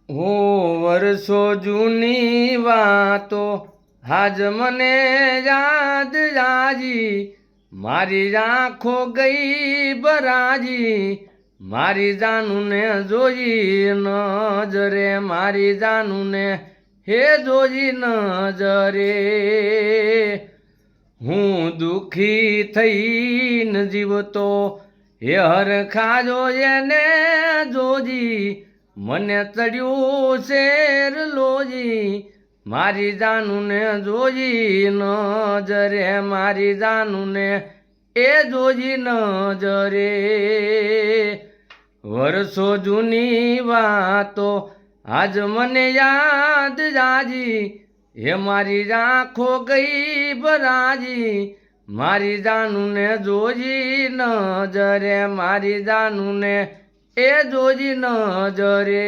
હો વર્ષો જૂની વાતો આજ મને યાદ જાજી, મારી આંખો ગઈ બરાજી, મારી જાનુને જોઈ નજરે, મારી જાનુને હે જોઈ નજરે। હું દુખી થઈને જીવતો હે હરખા એને જોજી, મને ચડ્યું શેર લોજી, મારી જાનુને જોઈ નજરે, મારી જાનુને એ જોઈ નજરે। વર્ષો જૂની વાતો આજ મને યાદ જાજી, હે મારી આંખો ગઈ ભરાજી, મારી જાનુને જોઈ નજરે, મારી જાનુને એ જોઈ નજરે।